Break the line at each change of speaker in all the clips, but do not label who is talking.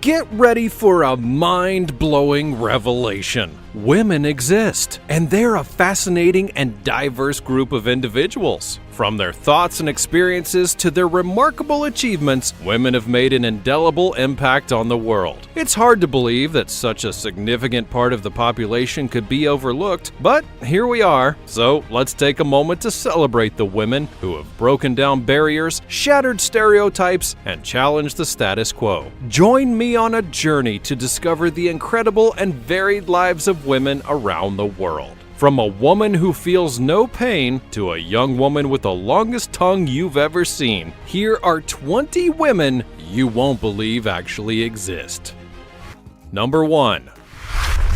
Get ready for a mind-blowing revelation. Women exist, and they're a fascinating and diverse group of individuals. From their thoughts and experiences to their remarkable achievements, women have made an indelible impact on the world. It's hard to believe that such a significant part of the population could be overlooked, but here we are. So let's take a moment to celebrate the women who have broken down barriers, shattered stereotypes, and challenged the status quo. Join me on a journey to discover the incredible and varied lives of women around the world. From a woman who feels no pain to a young woman with the longest tongue you've ever seen, here are 20 women you won't believe actually exist. Number 1.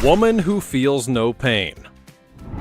Woman who feels no pain.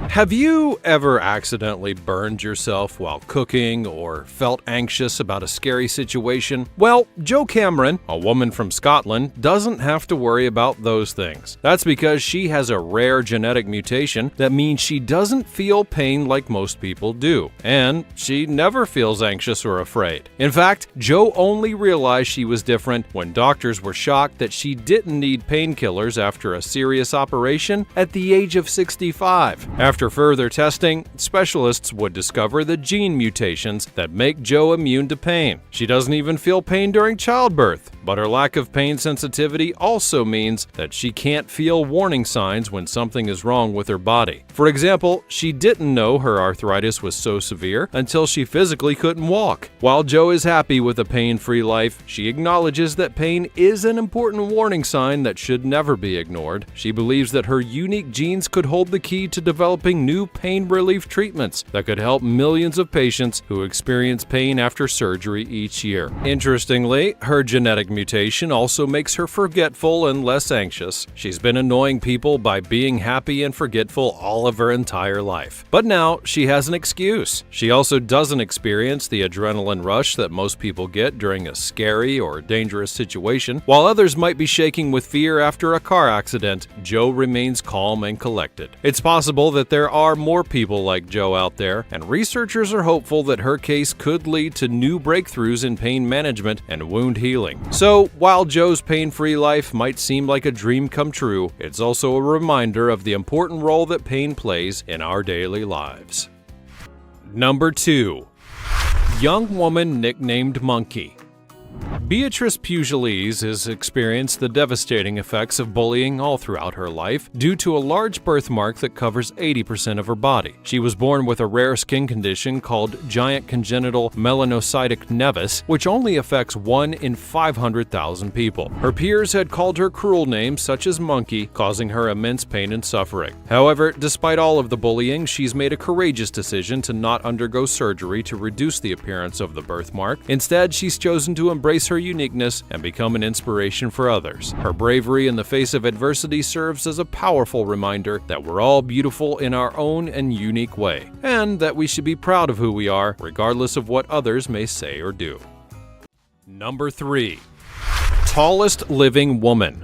Have you ever accidentally burned yourself while cooking or felt anxious about a scary situation? Well, Jo Cameron, a woman from Scotland, doesn't have to worry about those things. That's because she has a rare genetic mutation that means she doesn't feel pain like most people do, and she never feels anxious or afraid. In fact, Jo only realized she was different when doctors were shocked that she didn't need painkillers after a serious operation at the age of 65. After further testing, specialists would discover the gene mutations that make Jo immune to pain. She doesn't even feel pain during childbirth, but her lack of pain sensitivity also means that she can't feel warning signs when something is wrong with her body. For example, she didn't know her arthritis was so severe until she physically couldn't walk. While Jo is happy with a pain-free life, she acknowledges that pain is an important warning sign that should never be ignored. She believes that her unique genes could hold the key to developing new pain relief treatments that could help millions of patients who experience pain after surgery each year. Interestingly, her genetic mutation also makes her forgetful and less anxious. She's been annoying people by being happy and forgetful all of her entire life. But now she has an excuse. She also doesn't experience the adrenaline rush that most people get during a scary or dangerous situation. While others might be shaking with fear after a car accident, Jo remains calm and collected. It's possible that there are more people like Jo out there, and researchers are hopeful that her case could lead to new breakthroughs in pain management and wound healing. So, while Jo's pain-free life might seem like a dream come true, it's also a reminder of the important role that pain plays in our daily lives. Number 2. Young woman nicknamed Monkey. Beatrice Pugliese has experienced the devastating effects of bullying all throughout her life due to a large birthmark that covers 80% of her body. She was born with a rare skin condition called giant congenital melanocytic nevus, which only affects 1 in 500,000 people. Her peers had called her cruel names such as Monkey, causing her immense pain and suffering. However, despite all of the bullying, she's made a courageous decision to not undergo surgery to reduce the appearance of the birthmark. Instead, she's chosen to embrace her uniqueness and become an inspiration for others. Her bravery in the face of adversity serves as a powerful reminder that we're all beautiful in our own and unique way, and that we should be proud of who we are, regardless of what others may say or do. Number 3. Tallest living woman.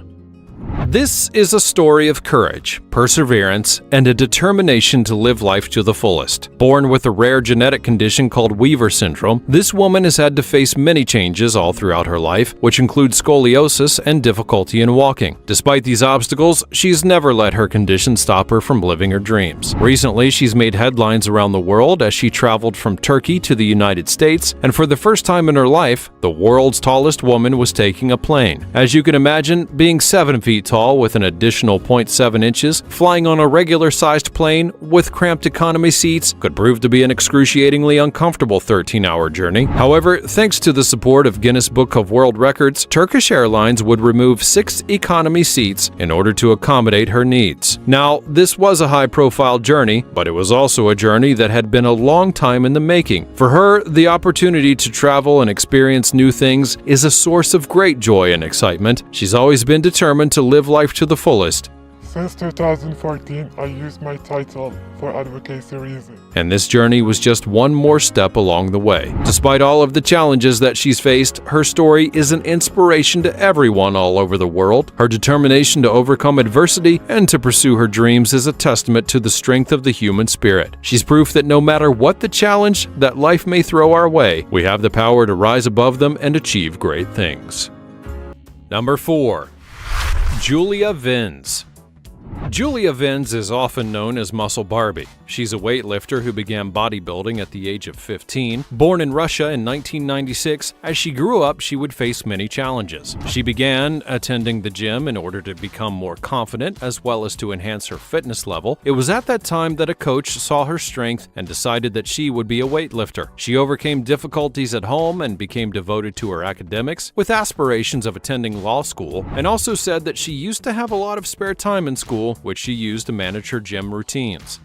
This is a story of courage, perseverance, and a determination to live life to the fullest. Born with a rare genetic condition called Weaver syndrome, this woman has had to face many changes all throughout her life, which include scoliosis and difficulty in walking. Despite these obstacles, she's never let her condition stop her from living her dreams. Recently, she's made headlines around the world as she traveled from Turkey to the United States, and for the first time in her life, the world's tallest woman was taking a plane. As you can imagine, being 7 feet tall with an additional 0.7 inches, flying on a regular-sized plane with cramped economy seats could prove to be an excruciatingly uncomfortable 13-hour journey. However, thanks to the support of Guinness Book of World Records, Turkish Airlines would remove 6 economy seats in order to accommodate her needs. Now, this was a high-profile journey, but it was also a journey that had been a long time in the making. For her, the opportunity to travel and experience new things is a source of great joy and excitement. She's always been determined to live life to the fullest.
Since 2014, I used my title for advocacy reasons.
And this journey was just one more step along the way. Despite all of the challenges that she's faced, her story is an inspiration to everyone all over the world. Her determination to overcome adversity and to pursue her dreams is a testament to the strength of the human spirit. She's proof that no matter what the challenge that life may throw our way, we have the power to rise above them and achieve great things. Number 4. Julia Vins. Julia Vins is often known as Muscle Barbie. She's a weightlifter who began bodybuilding at the age of 15. Born in Russia in 1996, as she grew up, she would face many challenges. She began attending the gym in order to become more confident as well as to enhance her fitness level. It was at that time that a coach saw her strength and decided that she would be a weightlifter. She overcame difficulties at home and became devoted to her academics, with aspirations of attending law school, and also said that she used to have a lot of spare time in school, which she used to manage her gym routines.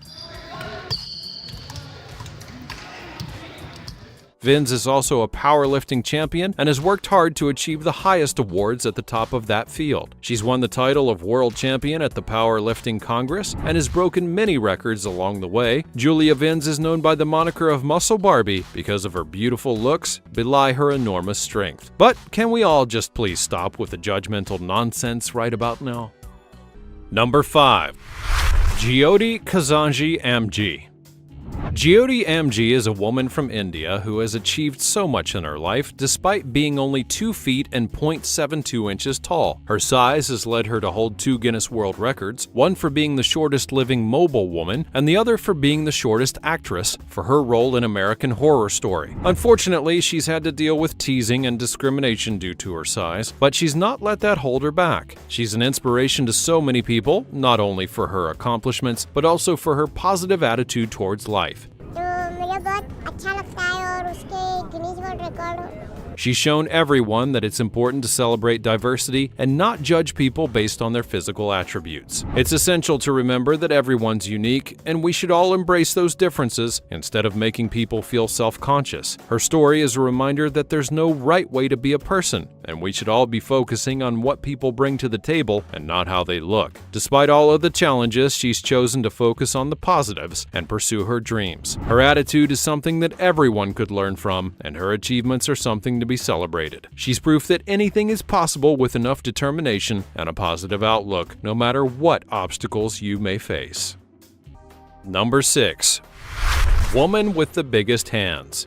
Vins is also a powerlifting champion and has worked hard to achieve the highest awards at the top of that field. She's won the title of world champion at the Powerlifting Congress and has broken many records along the way. Julia Vins is known by the moniker of Muscle Barbie because of her beautiful looks belie her enormous strength. But can we all just please stop with the judgmental nonsense right about now? Number 5. Jyoti Kazanji Amji. Jyoti Amji is a woman from India who has achieved so much in her life despite being only 2 feet and 0.72 inches tall. Her size has led her to hold 2 Guinness World Records, one for being the shortest living mobile woman and the other for being the shortest actress for her role in American Horror Story. Unfortunately, she's had to deal with teasing and discrimination due to her size, but she's not let that hold her back. She's an inspiration to so many people, not only for her accomplishments, but also for her positive attitude towards life. She's shown everyone that it's important to celebrate diversity and not judge people based on their physical attributes. It's essential to remember that everyone's unique, and we should all embrace those differences instead of making people feel self-conscious. Her story is a reminder that there's no right way to be a person, and we should all be focusing on what people bring to the table and not how they look. Despite all of the challenges, she's chosen to focus on the positives and pursue her dreams. Her attitude is something that everyone could learn from, and her achievements are something to be celebrated. She's proof that anything is possible with enough determination and a positive outlook, no matter what obstacles you may face. Number 6. Woman with the biggest hands.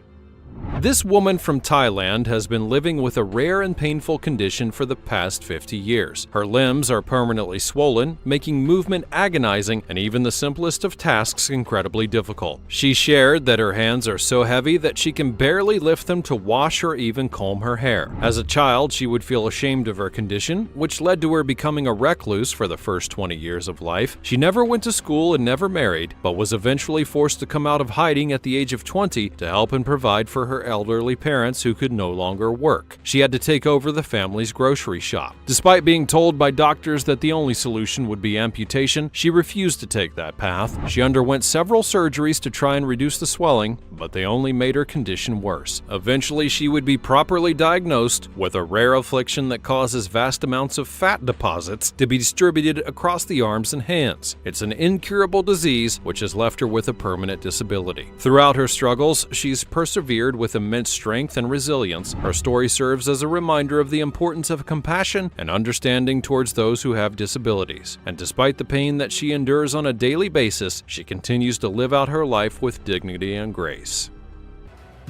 This woman from Thailand has been living with a rare and painful condition for the past 50 years. Her limbs are permanently swollen, making movement agonizing and even the simplest of tasks incredibly difficult. She shared that her hands are so heavy that she can barely lift them to wash or even comb her hair. As a child, she would feel ashamed of her condition, which led to her becoming a recluse for the first 20 years of life. She never went to school and never married, but was eventually forced to come out of hiding at the age of 20 to help and provide for her elderly parents who could no longer work. She had to take over the family's grocery shop. Despite being told by doctors that the only solution would be amputation, she refused to take that path. She underwent several surgeries to try and reduce the swelling, but they only made her condition worse. Eventually, she would be properly diagnosed with a rare affliction that causes vast amounts of fat deposits to be distributed across the arms and hands. It's an incurable disease which has left her with a permanent disability. Throughout her struggles, she's persevered with immense strength and resilience. Her story serves as a reminder of the importance of compassion and understanding towards those who have disabilities. And despite the pain that she endures on a daily basis, she continues to live out her life with dignity and grace.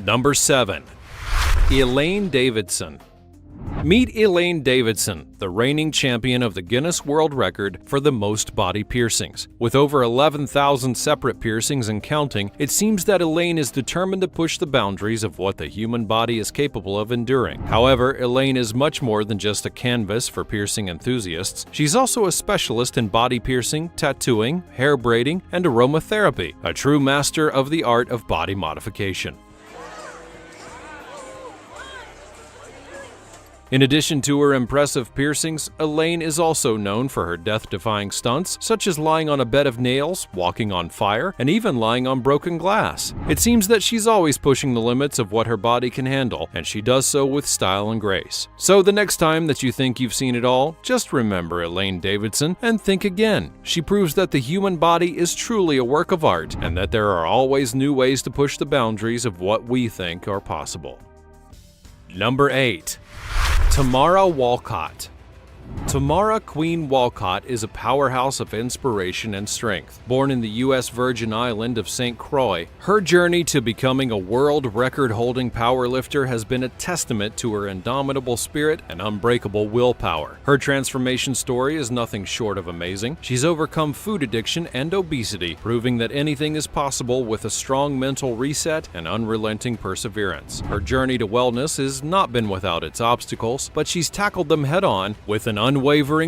Number 7. Elaine Davidson. Meet Elaine Davidson, the reigning champion of the Guinness World Record for the most body piercings. With over 11,000 separate piercings and counting, it seems that Elaine is determined to push the boundaries of what the human body is capable of enduring. However, Elaine is much more than just a canvas for piercing enthusiasts. She's also a specialist in body piercing, tattooing, hair braiding, and aromatherapy, a true master of the art of body modification. In addition to her impressive piercings, Elaine is also known for her death-defying stunts, such as lying on a bed of nails, walking on fire, and even lying on broken glass. It seems that she's always pushing the limits of what her body can handle, and she does so with style and grace. So the next time that you think you've seen it all, just remember Elaine Davidson and think again. She proves that the human body is truly a work of art, and that there are always new ways to push the boundaries of what we think are possible. Number 8. Tamara Walcott. Tamara Queen Walcott is a powerhouse of inspiration and strength. Born in the U.S. Virgin Island of St. Croix, her journey to becoming a world record-holding powerlifter has been a testament to her indomitable spirit and unbreakable willpower. Her transformation story is nothing short of amazing. She's overcome food addiction and obesity, proving that anything is possible with a strong mental reset and unrelenting perseverance. Her journey to wellness has not been without its obstacles, but she's tackled them head-on with an unwavering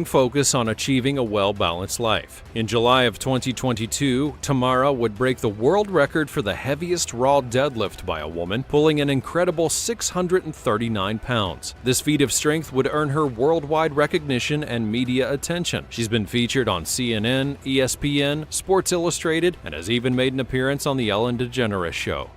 focus on achieving a well-balanced life. In July of 2022, Tamara would break the world record for the heaviest raw deadlift by a woman, pulling an incredible 639 pounds. This feat of strength would earn her worldwide recognition and media attention. She's been featured on CNN, ESPN, Sports Illustrated, and has even made an appearance on The Ellen DeGeneres Show.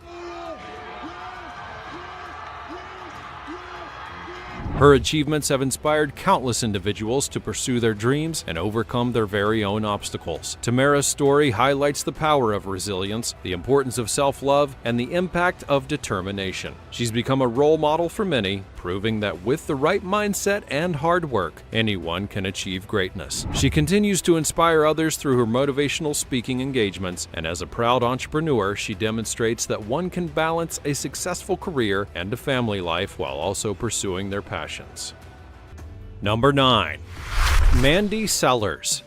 Her achievements have inspired countless individuals to pursue their dreams and overcome their very own obstacles. Tamara's story highlights the power of resilience, the importance of self-love, and the impact of determination. She's become a role model for many, proving that with the right mindset and hard work, anyone can achieve greatness. She continues to inspire others through her motivational speaking engagements, and as a proud entrepreneur, she demonstrates that one can balance a successful career and a family life while also pursuing their passions. Number 9. Mandy Sellers.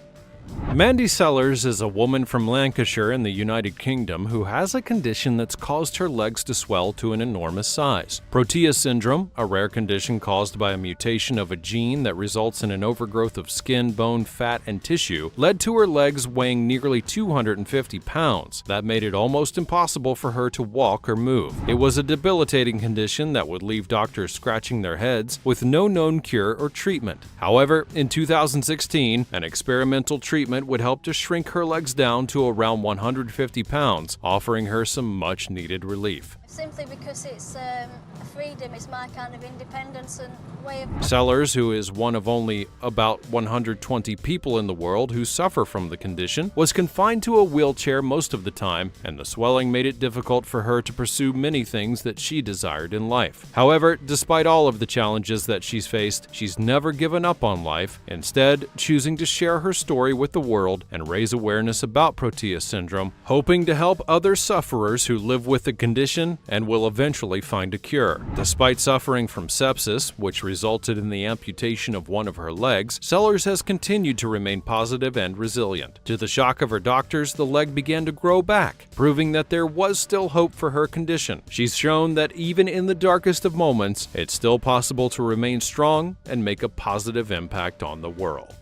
Mandy Sellers is a woman from Lancashire in the United Kingdom who has a condition that's caused her legs to swell to an enormous size. Protea syndrome, a rare condition caused by a mutation of a gene that results in an overgrowth of skin, bone, fat, and tissue, led to her legs weighing nearly 250 pounds. That made it almost impossible for her to walk or move. It was a debilitating condition that would leave doctors scratching their heads with no known cure or treatment. However, in 2016, an experimental treatment would help to shrink her legs down to around 150 pounds, offering her some much-needed relief.
Simply because it's a freedom, it's my kind of independence and way of...
Sellers, who is one of only about 120 people in the world who suffer from the condition, was confined to a wheelchair most of the time, and the swelling made it difficult for her to pursue many things that she desired in life. However, despite all of the challenges that she's faced, she's never given up on life, instead choosing to share her story with the world and raise awareness about Protea syndrome, hoping to help other sufferers who live with the condition and will eventually find a cure. Despite suffering from sepsis, which resulted in the amputation of one of her legs, Sellers has continued to remain positive and resilient. To the shock of her doctors, the leg began to grow back, proving that there was still hope for her condition. She's shown that even in the darkest of moments, it's still possible to remain strong and make a positive impact on the world.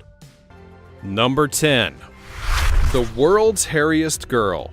Number 10. The world's hairiest girl.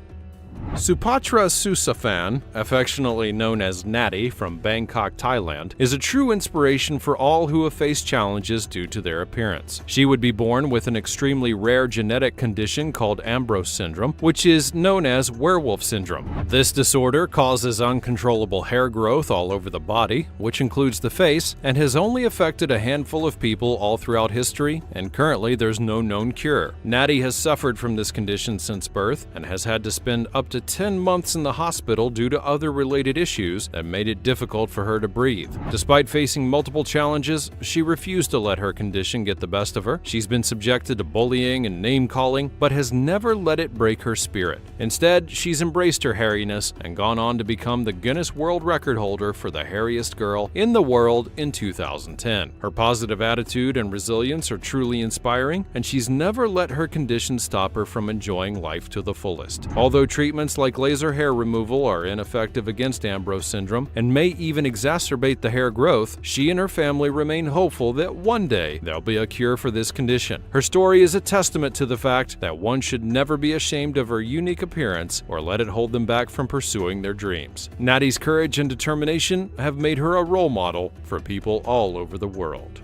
Supatra Susafan, affectionately known as Natty from Bangkok, Thailand, is a true inspiration for all who have faced challenges due to their appearance. She would be born with an extremely rare genetic condition called Ambrose syndrome, which is known as werewolf syndrome. This disorder causes uncontrollable hair growth all over the body, which includes the face, and has only affected a handful of people all throughout history, and currently there's no known cure. Natty has suffered from this condition since birth and has had to spend up to 10 months in the hospital due to other related issues that made it difficult for her to breathe. Despite facing multiple challenges, she refused to let her condition get the best of her. She's been subjected to bullying and name-calling, but has never let it break her spirit. Instead, she's embraced her hairiness and gone on to become the Guinness World Record holder for the hairiest girl in the world in 2010. Her positive attitude and resilience are truly inspiring, and she's never let her condition stop her from enjoying life to the fullest. Although treatments like laser hair removal are ineffective against Ambrose syndrome and may even exacerbate the hair growth, she and her family remain hopeful that one day there'll be a cure for this condition. Her story is a testament to the fact that one should never be ashamed of her unique appearance or let it hold them back from pursuing their dreams. Natty's courage and determination have made her a role model for people all over the world.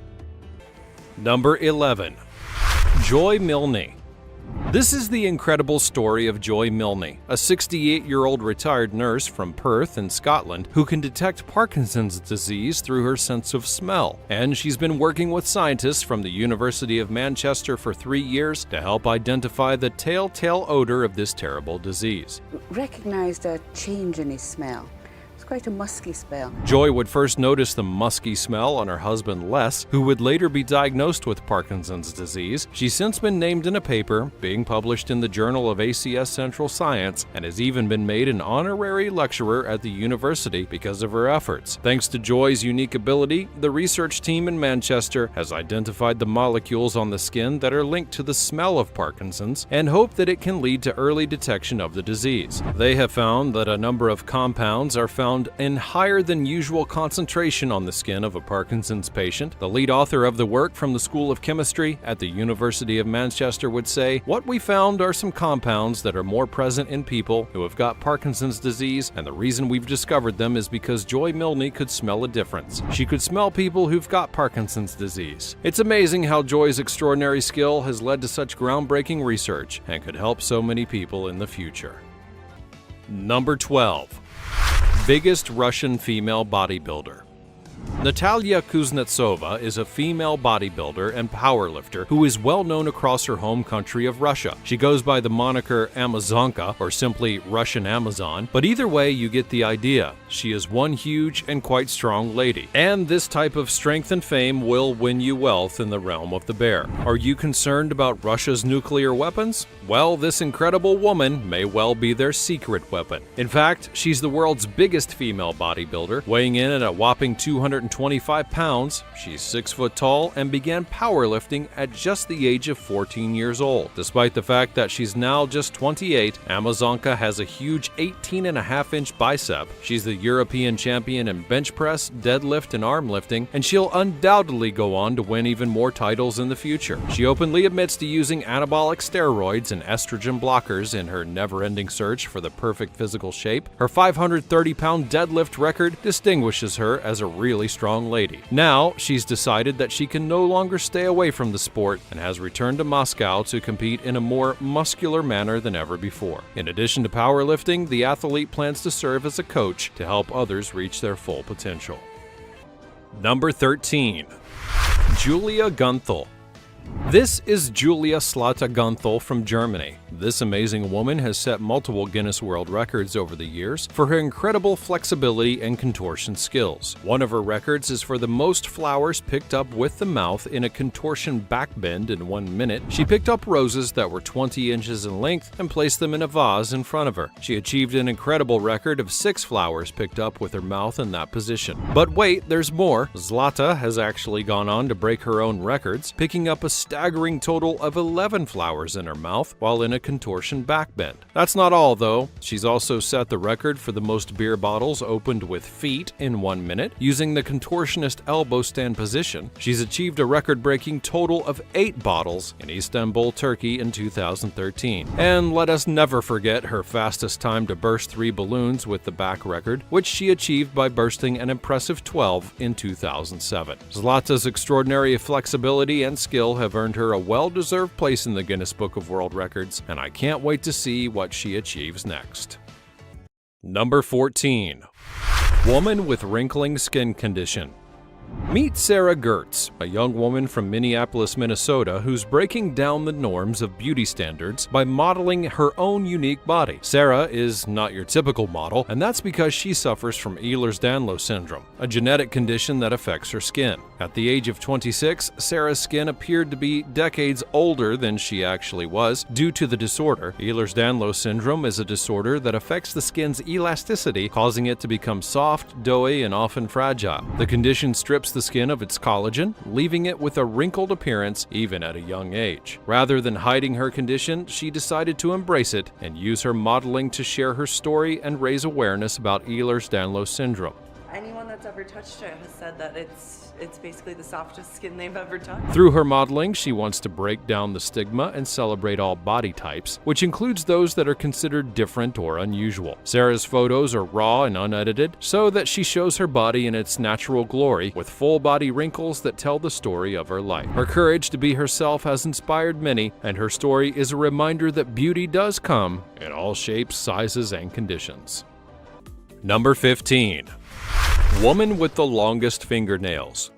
Number 11. Joy Milne. This is the incredible story of Joy Milne, a 68-year-old retired nurse from Perth in Scotland who can detect Parkinson's disease through her sense of smell. And she's been working with scientists from the University of Manchester for 3 years to help identify the telltale odor of this terrible disease.
Recognized a change in his smell. It's quite a musky smell.
Joy would first notice the musky smell on her husband Les, who would later be diagnosed with Parkinson's disease. She's since been named in a paper, being published in the Journal of ACS Central Science, and has even been made an honorary lecturer at the university because of her efforts. Thanks to Joy's unique ability, the research team in Manchester has identified the molecules on the skin that are linked to the smell of Parkinson's and hope that it can lead to early detection of the disease. They have found that a number of compounds are found in higher than usual concentration on the skin of a Parkinson's patient. The lead author of the work from the School of Chemistry at the University of Manchester would say, "What we found are some compounds that are more present in people who have got Parkinson's disease, and the reason we've discovered them is because Joy Milne could smell a difference. She could smell people who've got Parkinson's disease." It's amazing how Joy's extraordinary skill has led to such groundbreaking research and could help so many people in the future. Number 12. Biggest Russian female bodybuilder. Natalia Kuznetsova is a female bodybuilder and powerlifter who is well known across her home country of Russia. She goes by the moniker Amazonka, or simply Russian Amazon, but either way you get the idea. She is one huge and quite strong lady. And this type of strength and fame will win you wealth in the realm of the bear. Are you concerned about Russia's nuclear weapons? Well, this incredible woman may well be their secret weapon. In fact, she's the world's biggest female bodybuilder, weighing in at a whopping 225 pounds. She's 6 foot tall and began powerlifting at just the age of 14 years old. Despite the fact that she's now just 28, Amazonka has a huge 18.5-inch bicep. She's the European champion in bench press, deadlift, and arm lifting, and she'll undoubtedly go on to win even more titles in the future. She openly admits to using anabolic steroids and estrogen blockers in her never-ending search for the perfect physical shape. Her 530-pound deadlift record distinguishes her as a really strong lady. Now, she's decided that she can no longer stay away from the sport and has returned to Moscow to compete in a more muscular manner than ever before. In addition to powerlifting, the athlete plans to serve as a coach to help others reach their full potential. Number 13. Julia Gunthel. This is Julia Slata Gunthel from Germany. This amazing woman has set multiple Guinness World Records over the years for her incredible flexibility and contortion skills. One of her records is for the most flowers picked up with the mouth in a contortion backbend in 1 minute. She picked up roses that were 20 inches in length and placed them in a vase in front of her. She achieved an incredible record of 6 flowers picked up with her mouth in that position. But wait, there's more. Zlata has actually gone on to break her own records, picking up a staggering total of 11 flowers in her mouth while in a contortion backbend. That's not all, though. She's also set the record for the most beer bottles opened with feet in 1 minute using the contortionist elbow stand position. She's achieved a record-breaking total of 8 bottles in Istanbul, Turkey in 2013. And let us never forget her fastest time to burst 3 balloons with the back record, which she achieved by bursting an impressive 12 in 2007. Zlata's extraordinary flexibility and skill have earned her a well-deserved place in the Guinness Book of World Records, and I can't wait to see what she achieves next. Number 14. Woman with wrinkling skin condition. Meet Sarah Gertz, a young woman from Minneapolis, Minnesota, who's breaking down the norms of beauty standards by modeling her own unique body. Sarah is not your typical model, and that's because she suffers from Ehlers-Danlos syndrome, a genetic condition that affects her skin. At the age of 26, Sarah's skin appeared to be decades older than she actually was due to the disorder. Ehlers-Danlos syndrome is a disorder that affects the skin's elasticity, causing it to become soft, doughy, and often fragile. The condition strips the skin of its collagen, leaving it with a wrinkled appearance even at a young age. Rather than hiding her condition, she decided to embrace it and use her modeling to share her story and raise awareness about Ehlers-Danlos syndrome.
Anyone that's ever touched it has said that it's basically the softest skin they've ever touched.
Through her modeling, she wants to break down the stigma and celebrate all body types, which includes those that are considered different or unusual. Sarah's photos are raw and unedited, so that she shows her body in its natural glory, with full body wrinkles that tell the story of her life. Her courage to be herself has inspired many, and her story is a reminder that beauty does come in all shapes, sizes, and conditions. Number 15. Woman with the longest fingernails.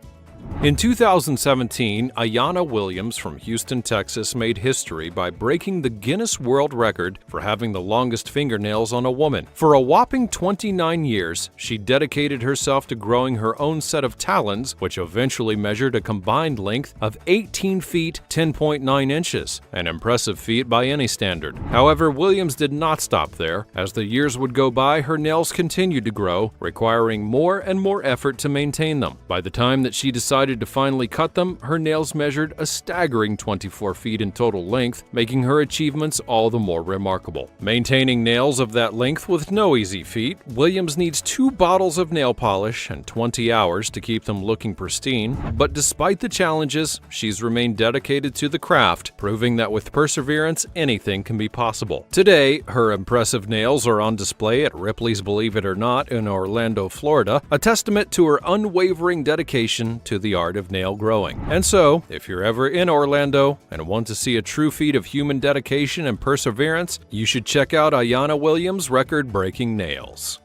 In 2017, Ayanna Williams from Houston, Texas made history by breaking the Guinness World Record for having the longest fingernails on a woman. For a whopping 29 years, she dedicated herself to growing her own set of talons, which eventually measured a combined length of 18 feet 10.9 inches, an impressive feat by any standard. However, Williams did not stop there. As the years would go by, her nails continued to grow, requiring more and more effort to maintain them. By the time that she decided to finally cut them, her nails measured a staggering 24 feet in total length, making her achievements all the more remarkable. Maintaining nails of that length was no easy feat. Williams needs 2 bottles of nail polish and 20 hours to keep them looking pristine, but despite the challenges, she's remained dedicated to the craft, proving that with perseverance, anything can be possible. Today, her impressive nails are on display at Ripley's Believe It or Not in Orlando, Florida, a testament to her unwavering dedication to the art of nail growing. And so, if you're ever in Orlando and want to see a true feat of human dedication and perseverance, you should check out Ayanna Williams' record-breaking nails.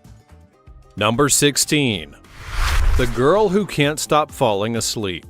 Number 16. The girl who can't stop falling asleep.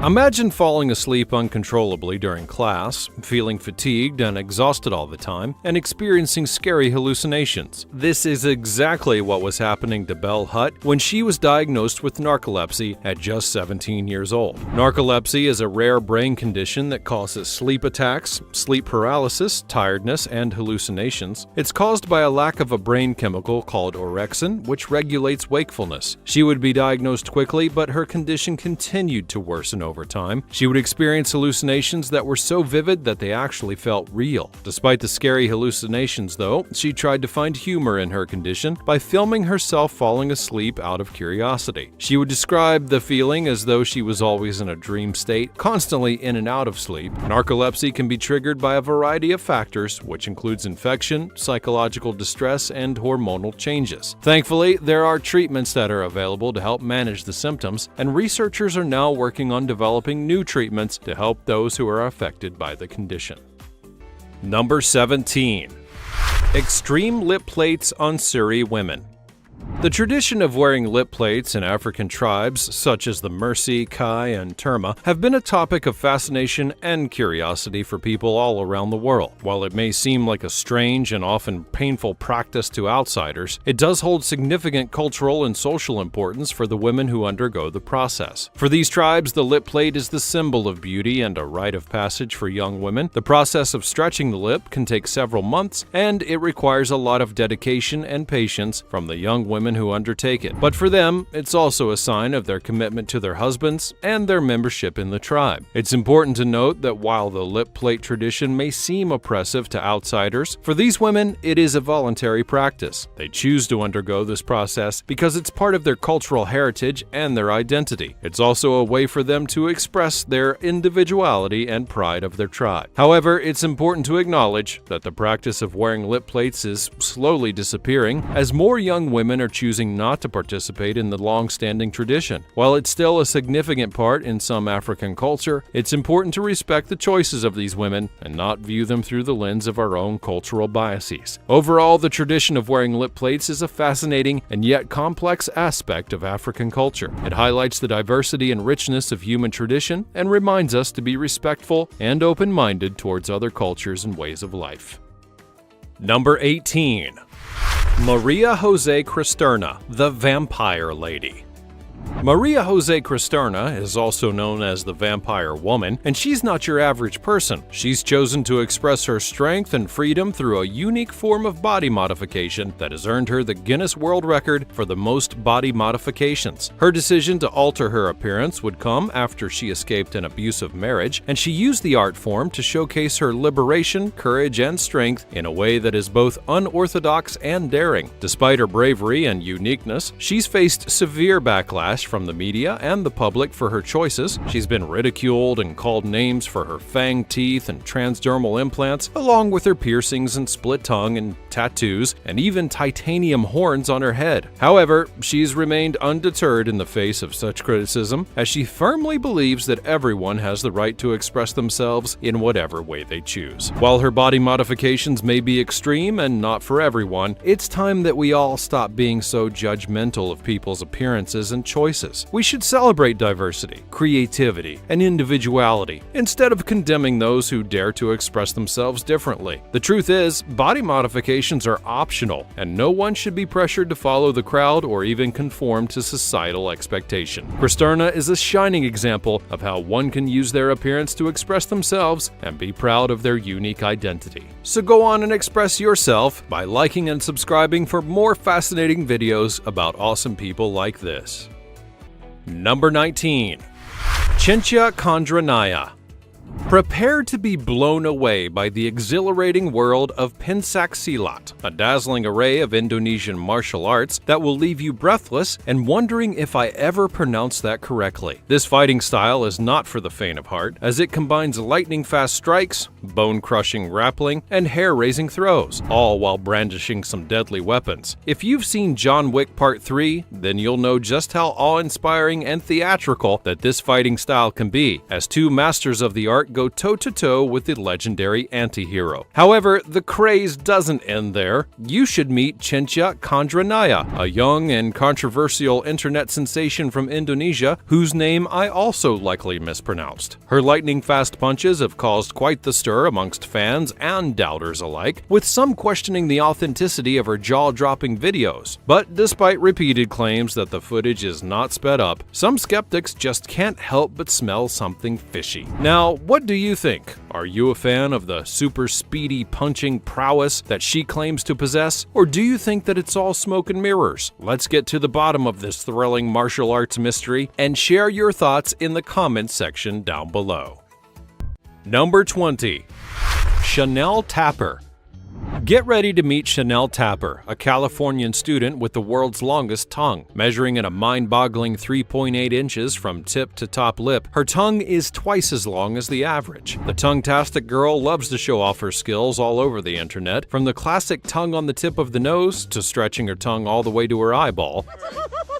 Imagine falling asleep uncontrollably during class, feeling fatigued and exhausted all the time, and experiencing scary hallucinations. This is exactly what was happening to Belle Hutt when she was diagnosed with narcolepsy at just 17 years old. Narcolepsy is a rare brain condition that causes sleep attacks, sleep paralysis, tiredness, and hallucinations. It's caused by a lack of a brain chemical called orexin, which regulates wakefulness. She would be diagnosed quickly, but her condition continued to worsen over time. She would experience hallucinations that were so vivid that they actually felt real. Despite the scary hallucinations, though, she tried to find humor in her condition by filming herself falling asleep out of curiosity. She would describe the feeling as though she was always in a dream state, constantly in and out of sleep. Narcolepsy can be triggered by a variety of factors, which includes infection, psychological distress, and hormonal changes. Thankfully, there are treatments that are available to help manage the symptoms, and researchers are now working on developing new treatments to help those who are affected by the condition. Number 17. Extreme lip plates on Seri women. The tradition of wearing lip plates in African tribes, such as the Mercy, Kai, and Terma, have been a topic of fascination and curiosity for people all around the world. While it may seem like a strange and often painful practice to outsiders, it does hold significant cultural and social importance for the women who undergo the process. For these tribes, the lip plate is the symbol of beauty and a rite of passage for young women. The process of stretching the lip can take several months, and it requires a lot of dedication and patience from the young women who undertake it. But for them, it's also a sign of their commitment to their husbands and their membership in the tribe. It's important to note that while the lip plate tradition may seem oppressive to outsiders, for these women, it is a voluntary practice. They choose to undergo this process because it's part of their cultural heritage and their identity. It's also a way for them to express their individuality and pride of their tribe. However, it's important to acknowledge that the practice of wearing lip plates is slowly disappearing as more young women are choosing not to participate in the long-standing tradition. While it's still a significant part in some African culture, it's important to respect the choices of these women and not view them through the lens of our own cultural biases. Overall, the tradition of wearing lip plates is a fascinating and yet complex aspect of African culture. It highlights the diversity and richness of human tradition and reminds us to be respectful and open-minded towards other cultures and ways of life. Number 18. Maria Jose Cristerna, the Vampire Lady. Maria Jose Cristerna is also known as the Vampire Woman, and she's not your average person. She's chosen to express her strength and freedom through a unique form of body modification that has earned her the Guinness World Record for the most body modifications. Her decision to alter her appearance would come after she escaped an abusive marriage, and she used the art form to showcase her liberation, courage, and strength in a way that is both unorthodox and daring. Despite her bravery and uniqueness, she's faced severe backlash from the media and the public for her choices. She's been ridiculed and called names for her fang teeth and transdermal implants, along with her piercings and split tongue and tattoos, and even titanium horns on her head. However, she's remained undeterred in the face of such criticism, as she firmly believes that everyone has the right to express themselves in whatever way they choose. While her body modifications may be extreme and not for everyone, it's time that we all stop being so judgmental of people's appearances and choices choices. We should celebrate diversity, creativity, and individuality instead of condemning those who dare to express themselves differently. The truth is, body modifications are optional, and no one should be pressured to follow the crowd or even conform to societal expectation. Kristerna is a shining example of how one can use their appearance to express themselves and be proud of their unique identity. So go on and express yourself by liking and subscribing for more fascinating videos about awesome people like this. Number 19. Cinta Kondranaya. Prepare to be blown away by the exhilarating world of Pencak Silat, a dazzling array of Indonesian martial arts that will leave you breathless and wondering if I ever pronounced that correctly. This fighting style is not for the faint of heart, as it combines lightning-fast strikes, bone-crushing grappling, and hair-raising throws, all while brandishing some deadly weapons. If you've seen John Wick Part 3, then you'll know just how awe-inspiring and theatrical that this fighting style can be, as two masters of the art go toe-to-toe with the legendary anti-hero. However, the craze doesn't end there. You should meet Cinta Kondranaya, a young and controversial internet sensation from Indonesia whose name I also likely mispronounced. Her lightning-fast punches have caused quite the stir amongst fans and doubters alike, with some questioning the authenticity of her jaw-dropping videos. But despite repeated claims that the footage is not sped up, some skeptics just can't help but smell something fishy. Now, what do you think? Are you a fan of the super speedy punching prowess that she claims to possess? Or do you think that it's all smoke and mirrors? Let's get to the bottom of this thrilling martial arts mystery and share your thoughts in the comments section down below. Number 20. Chanel Tapper. Get ready to meet Chanel Tapper, a Californian student with the world's longest tongue. Measuring at a mind-boggling 3.8 inches from tip to top lip, her tongue is twice as long as the average. The tongue-tastic girl loves to show off her skills all over the internet, from the classic tongue on the tip of the nose to stretching her tongue all the way to her eyeball.
Put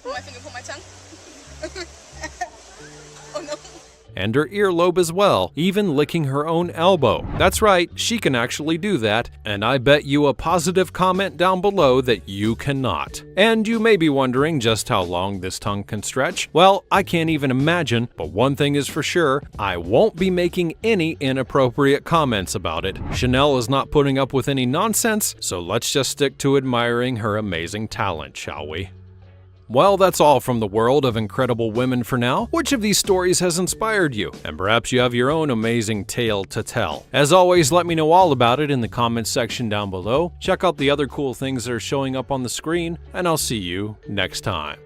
my finger, put my tongue. Oh no.
And her earlobe as well, even licking her own elbow. That's right, she can actually do that, and I bet you a positive comment down below that you cannot. And you may be wondering just how long this tongue can stretch. Well, I can't even imagine, but one thing is for sure, I won't be making any inappropriate comments about it. Chanel is not putting up with any nonsense, so let's just stick to admiring her amazing talent, shall we? Well, that's all from the world of incredible women for now. Which of these stories has inspired you? And perhaps you have your own amazing tale to tell. As always, let me know all about it in the comments section down below. Check out the other cool things that are showing up on the screen, and I'll see you next time.